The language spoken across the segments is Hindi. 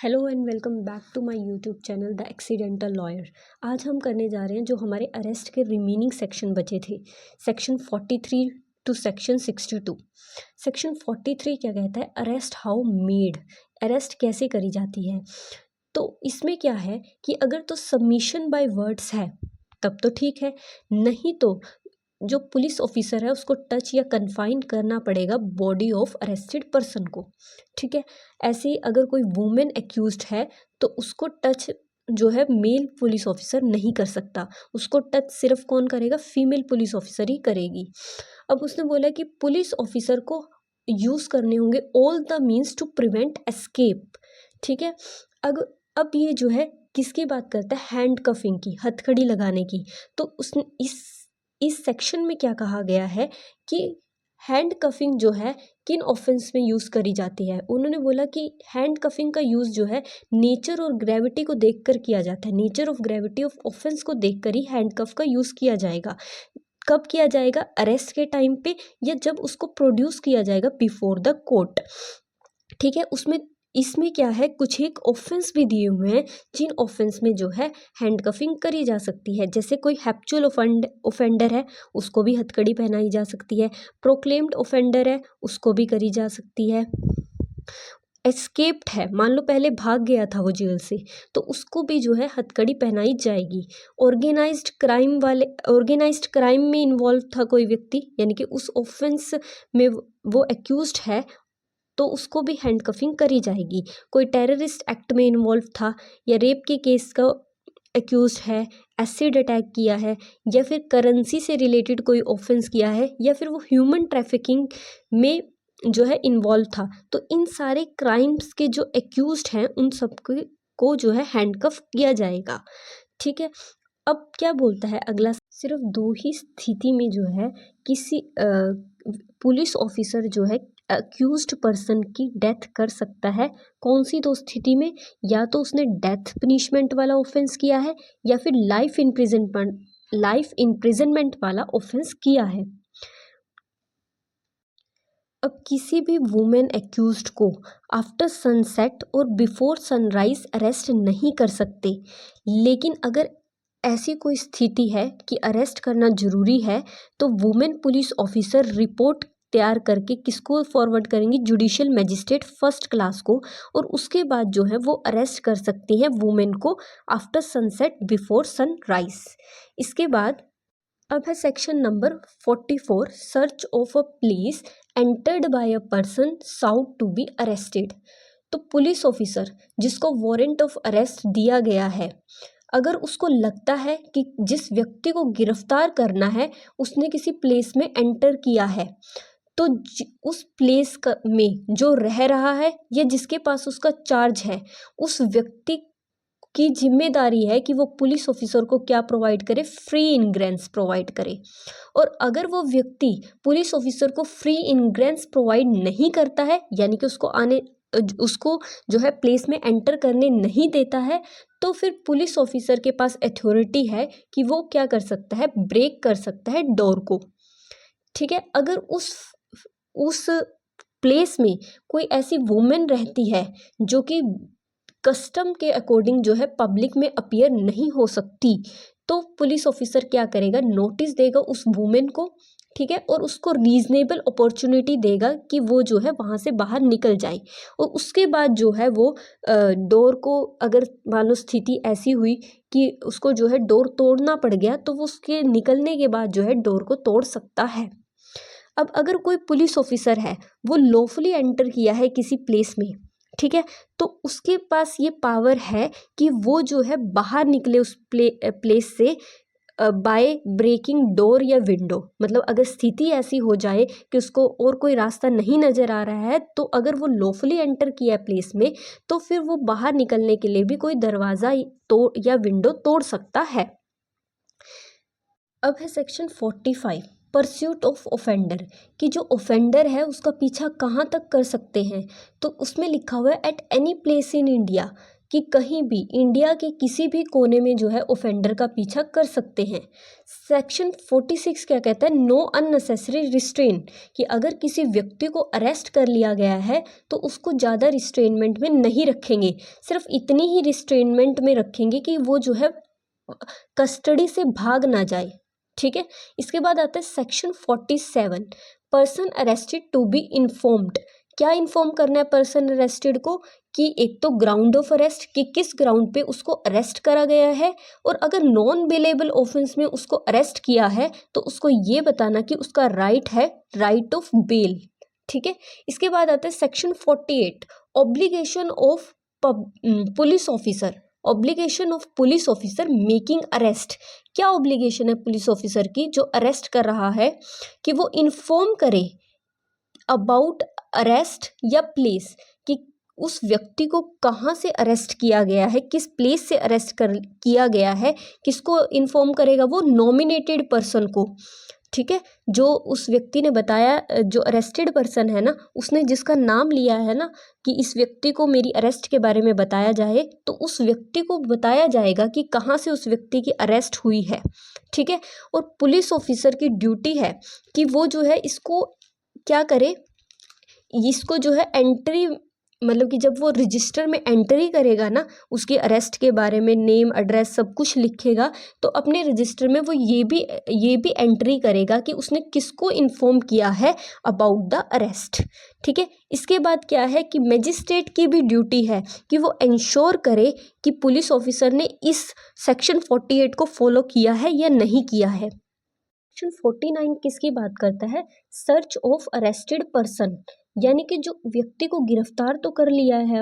Hello and welcome back to my YouTube channel the accidental lawyer. आज हम करने जा रहे हैं जो हमारे अरेस्ट के रिमेनिंग सेक्शन बचे थे, सेक्शन 43 टू सेक्शन 62। सेक्शन 43 क्या कहता है? अरेस्ट हाउ मेड, अरेस्ट कैसे करी जाती है। तो इसमें क्या है कि अगर तो सबमिशन बाय वर्ड्स है तब तो ठीक है, नहीं तो जो पुलिस ऑफिसर है उसको टच या कन्फाइन करना पड़ेगा बॉडी ऑफ अरेस्टेड पर्सन को। ठीक है, ऐसे ही अगर कोई वुमेन एक्यूज्ड है तो उसको टच जो है मेल पुलिस ऑफिसर नहीं कर सकता, उसको टच सिर्फ कौन करेगा? फीमेल पुलिस ऑफिसर ही करेगी। अब उसने बोला कि पुलिस ऑफिसर को यूज़ करने होंगे all the means to prevent escape. ठीक है, अब ये जो है किसकी बात करता है? हैंड कफिंग की, हथकड़ी लगाने की। तो उसने इस सेक्शन में क्या कहा गया है कि हैंड कफिंग जो है किन ऑफेंस में यूज़ करी जाती है। उन्होंने बोला कि हैंड कफिंग का यूज़ जो है नेचर और ग्रेविटी को देखकर किया जाता है, nature of gravity of offence को देखकर ही हैंड कफ का यूज़ किया जाएगा। कब किया जाएगा? अरेस्ट के टाइम पे या जब उसको प्रोड्यूस किया जाएगा बिफोर द कोर्ट। ठीक है, इसमें क्या है, कुछ एक ऑफेंस भी दिए हुए हैं जिन ऑफेंस में जो है हैंड कफिंग करी जा सकती है। जैसे कोई हैप्चुअल ऑफेंडर है उसको भी हथकड़ी पहनाई जा सकती है, प्रोक्लेम्ड ऑफेंडर है उसको भी करी जा सकती है, एस्केप्ड है, मान लो पहले भाग गया था वो जेल से, तो उसको भी जो है हथकड़ी पहनाई जाएगी। ऑर्गेनाइज्ड क्राइम में इन्वॉल्व था कोई व्यक्ति, यानी कि उस ऑफेंस में वो एक्यूज्ड है तो उसको भी हैंड कफिंग करी जाएगी। कोई टेररिस्ट एक्ट में इन्वॉल्व था या रेप के केस का एक्यूज है, एसिड अटैक किया है, या फिर करेंसी से रिलेटेड कोई ऑफेंस किया है, या फिर वो ह्यूमन ट्रैफिकिंग में जो है इन्वॉल्व था, तो इन सारे क्राइम्स के जो एक्यूज्ड हैं उन सब को जो है हैंडकफ किया जाएगा। ठीक है, अब क्या बोलता है अगला? सिर्फ दो ही स्थिति में जो है किसी पुलिस ऑफिसर जो है अक्यूज्ड पर्सन की डेथ कर सकता है। कौन सी दो स्थिति में? या तो उसने डेथ पनिशमेंट वाला ऑफेंस किया है या फिर लाइफ इम्प्रिजनमेंट वाला ऑफेंस किया है। अब किसी भी वुमेन एक्यूज्ड को आफ्टर सनसेट और बिफोर सनराइज अरेस्ट नहीं कर सकते, लेकिन अगर ऐसी कोई स्थिति है कि अरेस्ट करना ज़रूरी है तो वुमेन पुलिस ऑफिसर रिपोर्ट तैयार करके किसको फॉरवर्ड करेंगी? जुडिशियल मैजिस्ट्रेट फर्स्ट क्लास को, और उसके बाद जो है वो अरेस्ट कर सकती हैं वुमेन को आफ्टर सनसेट बिफोर सनराइज। इसके बाद अब है section number 44, search of a place entered by a person sought to be arrested. तो पुलिस ऑफिसर जिसको वारंट ऑफ अरेस्ट दिया गया है, अगर उसको लगता है कि जिस व्यक्ति को गिरफ्तार करना है उसने किसी प्लेस में एंटर किया है, तो उस प्लेस में जो रह रहा है या जिसके पास उसका चार्ज है, उस व्यक्ति की जिम्मेदारी है कि वो पुलिस ऑफिसर को क्या प्रोवाइड करे? फ्री इनग्रेंस प्रोवाइड करे। और अगर वो व्यक्ति पुलिस ऑफिसर को फ्री इनग्रेंस प्रोवाइड नहीं करता है, यानी कि उसको जो है प्लेस में एंटर करने नहीं देता है, तो फिर पुलिस ऑफिसर के पास अथॉरिटी है कि वो क्या कर सकता है? ब्रेक कर सकता है डोर को। ठीक है, अगर उस प्लेस में कोई ऐसी वुमेन रहती है जो कि कस्टम के अकॉर्डिंग जो है पब्लिक में अपीयर नहीं हो सकती, तो पुलिस ऑफिसर क्या करेगा? नोटिस देगा उस वुमेन को। ठीक है, और उसको रीजनेबल अपॉर्चुनिटी देगा कि वो जो है वहाँ से बाहर निकल जाए, और उसके बाद जो है वो डोर को, अगर मान लो स्थिति ऐसी हुई कि उसको जो है डोर तोड़ना पड़ गया, तो वो उसके निकलने के बाद जो है डोर को तोड़ सकता है। अब अगर कोई पुलिस ऑफिसर है वो लॉफुली एंटर किया है किसी प्लेस में, ठीक है, तो उसके पास ये पावर है कि वो जो है बाहर निकले उस प्लेस से बाय ब्रेकिंग डोर या विंडो। मतलब अगर स्थिति ऐसी हो जाए कि उसको और कोई रास्ता नहीं नज़र आ रहा है, तो अगर वो लॉफुली एंटर किया है प्लेस में, तो फिर वो बाहर निकलने के लिए भी कोई दरवाज़ा तोड़ या विंडो तोड़ सकता है। अब है सेक्शन 45, परस्यूट ऑफ ऑफेंडर, कि जो ऑफेंडर है उसका पीछा कहाँ तक कर सकते हैं। तो उसमें लिखा हुआ है eight any place in India, कि कहीं भी इंडिया के किसी भी कोने में जो है ऑफेंडर का पीछा कर सकते हैं। सेक्शन 46 क्या कहता है, नो अननेसेसरी रिस्ट्रेन, कि अगर किसी व्यक्ति को अरेस्ट कर लिया गया है तो उसको ज़्यादा रिस्ट्रेनमेंट में नहीं रखेंगे, सिर्फ इतनी ही रिस्ट्रेनमेंट में रखेंगे कि वो जो है कस्टडी से भाग ना जाए। ठीक है, इसके बाद आता है section 47, person arrested to be informed. क्या इन्फॉर्म करना है पर्सन अरेस्टेड को, कि एक तो ग्राउंड ऑफ अरेस्ट, कि किस ग्राउंड पे उसको अरेस्ट करा गया है, और अगर नॉन बेलेबल ऑफेंस में उसको अरेस्ट किया है तो उसको ये बताना कि उसका राइट है, राइट ऑफ बेल। ठीक है, इसके बाद आता है section 48, obligation of police officer, obligation of police officer making arrest. क्या ऑब्लिगेशन है पुलिस ऑफिसर की जो अरेस्ट कर रहा है, कि वो इन्फॉर्म करे अबाउट अरेस्ट या प्लेस, कि उस व्यक्ति को कहाँ से अरेस्ट किया गया है, किस प्लेस से अरेस्ट किया गया है, किसको इन्फॉर्म करेगा, वो नॉमिनेटेड पर्सन को। ठीक है, जो उस व्यक्ति ने बताया, जो अरेस्टेड पर्सन है ना, उसने जिसका नाम लिया है ना कि इस व्यक्ति को मेरी अरेस्ट के बारे में बताया जाए, तो उस व्यक्ति को बताया जाएगा कि कहाँ से उस व्यक्ति की अरेस्ट हुई है। ठीक है, और पुलिस ऑफिसर की ड्यूटी है कि वो जो है इसको क्या करे, इसको जो है एंट्री, मतलब कि जब वो रजिस्टर में एंट्री करेगा ना, उसके अरेस्ट के बारे में नेम एड्रेस सब कुछ लिखेगा, तो अपने रजिस्टर में वो ये भी एंट्री करेगा कि उसने किसको इन्फॉर्म किया है अबाउट द अरेस्ट। ठीक है, इसके बाद क्या है कि मजिस्ट्रेट की भी ड्यूटी है कि वो इंश्योर करे कि पुलिस ऑफिसर ने इस सेक्शन 48 को फॉलो किया है या नहीं किया है। सेक्शन 49 किसकी बात करता है, सर्च ऑफ अरेस्टेड पर्सन, यानी कि जो व्यक्ति को गिरफ्तार तो कर लिया है,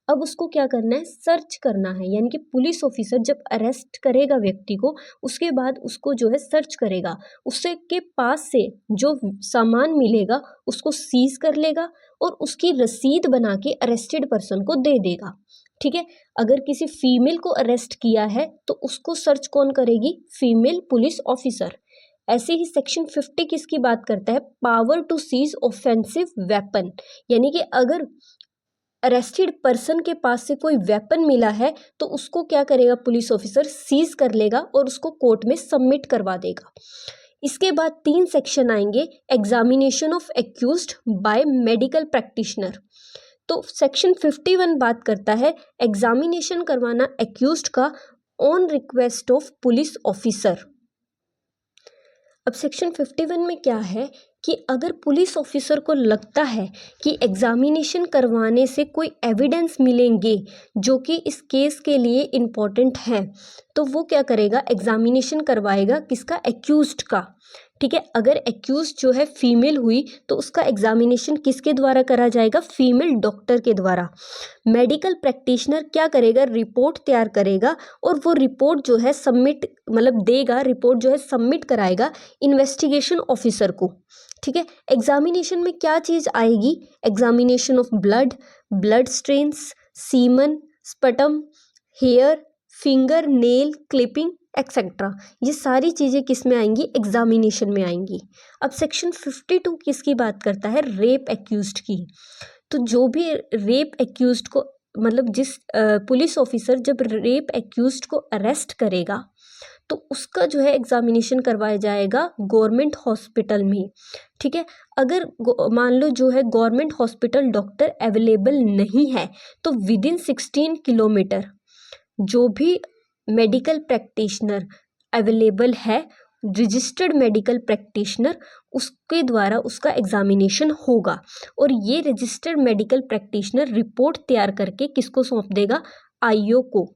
अब उसको क्या करना है, सर्च करना है। यानी कि पुलिस ऑफिसर जब अरेस्ट करेगा व्यक्ति को, उसके बाद उसको जो है सर्च करेगा, उससे के पास से जो सामान मिलेगा उसको सीज कर लेगा और उसकी रसीद बना के अरेस्टेड पर्सन को दे देगा। ठीक है, अगर किसी फीमेल को अरेस्ट किया है तो उसको सर्च कौन करेगी, फीमेल पुलिस ऑफिसर। ऐसे ही सेक्शन 50 किसकी बात करता है, power to seize offensive weapon, यानी कि अगर अरेस्टेड पर्सन के पास से कोई वेपन मिला है तो उसको क्या करेगा पुलिस ऑफिसर, सीज कर लेगा और उसको कोर्ट में सबमिट करवा देगा। इसके बाद 3 सेक्शन आएंगे, examination of accused by medical practitioner. तो सेक्शन 51 बात करता है एग्जामिनेशन करवाना एक्यूज्ड का on request of police officer. अब सेक्शन 51 में क्या है कि अगर पुलिस ऑफिसर को लगता है कि एग्जामिनेशन करवाने से कोई एविडेंस मिलेंगे जो कि इस केस के लिए इम्पोर्टेंट हैं, तो वो क्या करेगा, एग्जामिनेशन करवाएगा, किसका, एक्यूज्ड का। ठीक है, अगर एक्यूज जो है फीमेल हुई तो उसका एग्जामिनेशन किसके द्वारा करा जाएगा, फीमेल डॉक्टर के द्वारा। मेडिकल प्रैक्टिशनर क्या करेगा, रिपोर्ट तैयार करेगा और वो रिपोर्ट जो है सबमिट, मतलब देगा, रिपोर्ट जो है सबमिट कराएगा इन्वेस्टिगेशन ऑफिसर को। ठीक है, एग्जामिनेशन में क्या चीज़ आएगी, examination of blood, blood stains, semen, sputum, hair, finger nail clipping etcetera, ये सारी चीज़ें किस में आएंगी, एग्जामिनेशन में आएंगी। अब सेक्शन 52 किसकी बात करता है, रेप एक्यूज्ड की। तो जो भी रेप एक्यूज्ड को, मतलब जिस पुलिस ऑफिसर जब रेप एक्यूज्ड को अरेस्ट करेगा तो उसका जो है एग्जामिनेशन करवाया जाएगा गवर्नमेंट हॉस्पिटल में। ठीक है, अगर मान लो जो है गवर्नमेंट हॉस्पिटल डॉक्टर अवेलेबल नहीं है तो विद इन 16 किलोमीटर जो भी मेडिकल प्रैक्टिशनर अवेलेबल है, रजिस्टर्ड मेडिकल प्रैक्टिशनर, उसके द्वारा उसका एग्जामिनेशन होगा और ये रजिस्टर्ड मेडिकल प्रैक्टिशनर रिपोर्ट तैयार करके किसको सौंप देगा, आईओ को।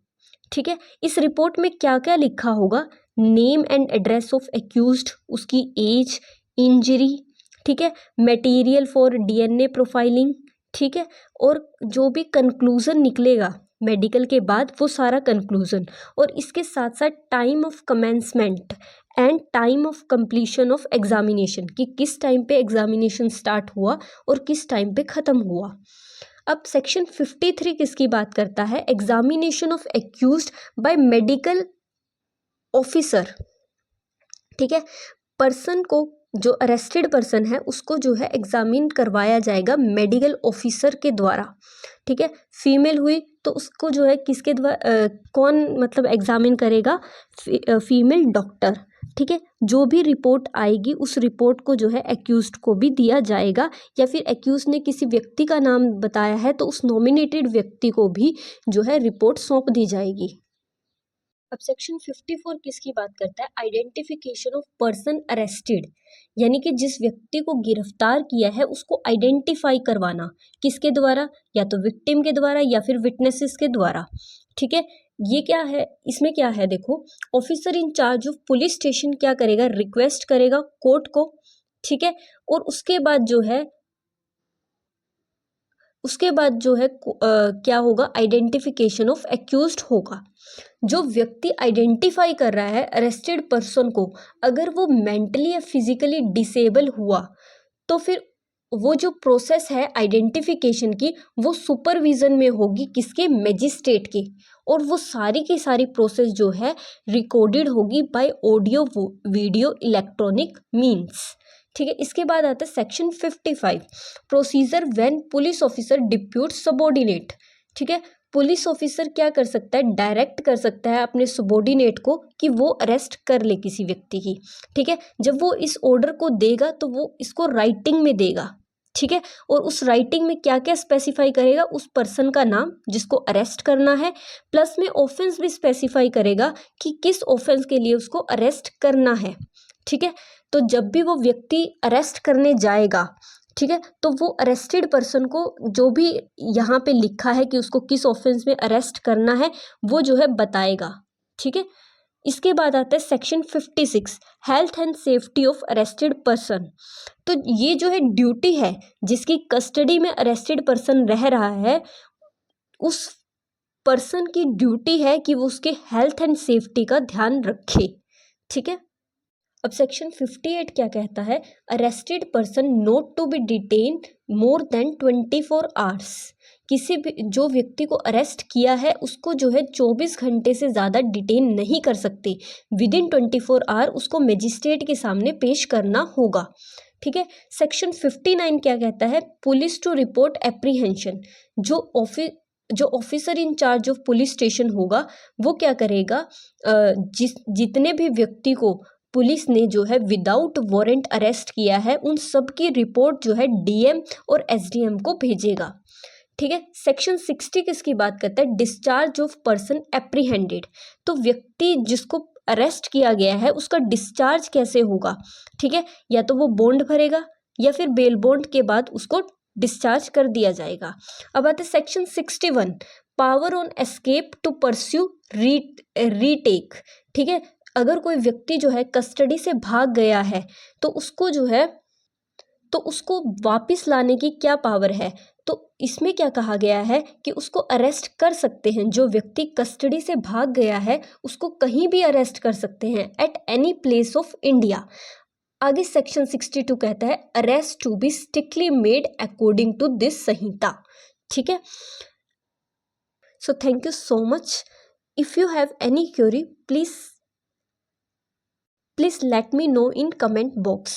ठीक है, इस रिपोर्ट में क्या क्या लिखा होगा, name and address of accused, उसकी एज, इंजरी, ठीक है, मटेरियल फॉर डीएनए प्रोफाइलिंग, ठीक है, और जो भी कंक्लूजन निकलेगा मेडिकल के बाद वो सारा कंक्लूजन, और इसके साथ साथ time of commencement and time of completion of examination, कि किस टाइम पे एग्जामिनेशन स्टार्ट हुआ और किस टाइम पे ख़त्म हुआ। अब सेक्शन 53 किसकी बात करता है, examination of accused by medical officer. ठीक है, पर्सन को, जो अरेस्टेड पर्सन है उसको जो है एग्जामिन करवाया जाएगा मेडिकल ऑफिसर के द्वारा। ठीक है, फीमेल हुई तो उसको जो है किसके द्वारा कौन मतलब एग्जामिन करेगा, फीमेल डॉक्टर। ठीक है, जो भी रिपोर्ट आएगी उस रिपोर्ट को जो है एक्यूज्ड को भी दिया जाएगा, या फिर एक्यूज्ड ने किसी व्यक्ति का नाम बताया है तो उस नॉमिनेटेड व्यक्ति को भी जो है रिपोर्ट सौंप दी जाएगी। अब सेक्शन 54 किसकी बात करता है, आइडेंटिफिकेशन ऑफ पर्सन अरेस्टेड, यानी कि जिस व्यक्ति को गिरफ्तार किया है उसको आइडेंटिफाई करवाना, किसके द्वारा, या तो विक्टिम के द्वारा या फिर विटनेसेस के द्वारा। ठीक है, ये क्या है, इसमें क्या है देखो, officer in charge of police station क्या करेगा, रिक्वेस्ट करेगा कोर्ट को। ठीक है, और उसके बाद जो है क्या होगा, आइडेंटिफिकेशन ऑफ एक्यूज्ड होगा। जो व्यक्ति आइडेंटिफाई कर रहा है अरेस्टेड पर्सन को, अगर वो मेंटली या फिजिकली डिसेबल हुआ तो फिर वो जो प्रोसेस है आइडेंटिफिकेशन की वो सुपरविजन में होगी, किसके, मैजिस्ट्रेट के, और वो सारी की सारी प्रोसेस जो है रिकॉर्डेड होगी by audio video electronic means. ठीक है, इसके बाद आता है section 55, procedure when police officer depute subordinate. ठीक है, पुलिस ऑफिसर क्या कर सकता है, डायरेक्ट कर सकता है अपने सबॉर्डिनेट को कि वो अरेस्ट कर ले किसी व्यक्ति की। ठीक है, जब वो इस ऑर्डर को देगा तो वो इसको राइटिंग में देगा। ठीक है, और उस राइटिंग में क्या क्या स्पेसिफाई करेगा, उस पर्सन का नाम जिसको अरेस्ट करना है, प्लस में ऑफेंस भी स्पेसिफाई करेगा कि किस ऑफेंस के लिए उसको अरेस्ट करना है। ठीक है, तो जब भी वो व्यक्ति अरेस्ट करने जाएगा, ठीक है, तो वो अरेस्टेड पर्सन को जो भी यहाँ पे लिखा है कि उसको किस ऑफेंस में अरेस्ट करना है वो जो है बताएगा। ठीक है, इसके बाद आता है section 56, health and safety of arrested person. तो ये जो है ड्यूटी है, जिसकी कस्टडी में अरेस्टेड पर्सन रह रहा है उस पर्सन की ड्यूटी है कि वो उसके हेल्थ एंड सेफ्टी का ध्यान रखे। ठीक है, अब सेक्शन 58 क्या कहता है, arrested person not to be detain more than 24 hours. किसी भी जो व्यक्ति को अरेस्ट किया है उसको जो है 24 घंटे से ज़्यादा डिटेन नहीं कर सकते, विद इन 24 आवर उसको मजिस्ट्रेट के सामने पेश करना होगा। ठीक है, सेक्शन 59 क्या कहता है, पुलिस टू रिपोर्ट एप्रीहेंशन। जो officer in charge of police station होगा वो क्या करेगा, जितने भी व्यक्ति को पुलिस ने जो है विदाउट वारंट अरेस्ट किया है उन सब की रिपोर्ट जो है डीएम और एसडीएम को भेजेगा। ठीक है, सेक्शन 60 किसकी बात करता है, डिस्चार्ज ऑफ पर्सन एप्रीहेंडेड। तो व्यक्ति जिसको अरेस्ट किया गया है उसका डिस्चार्ज कैसे होगा। ठीक है, या तो वो बॉन्ड भरेगा या फिर बेल बॉन्ड के बाद उसको डिस्चार्ज कर दिया जाएगा। अब आते section 61, power on escape to pursue retake. ठीक है, अगर कोई व्यक्ति जो है कस्टडी से भाग गया है तो उसको जो है तो उसको वापस लाने की क्या पावर है, तो इसमें क्या कहा गया है कि उसको अरेस्ट कर सकते हैं, जो व्यक्ति कस्टडी से भाग गया है उसको कहीं भी अरेस्ट कर सकते हैं, at any place of India. आगे सेक्शन 62 कहता है arrest to be strictly made according to this Sanhita. ठीक है, so thank you so much. If you have any query please let me know in comment box.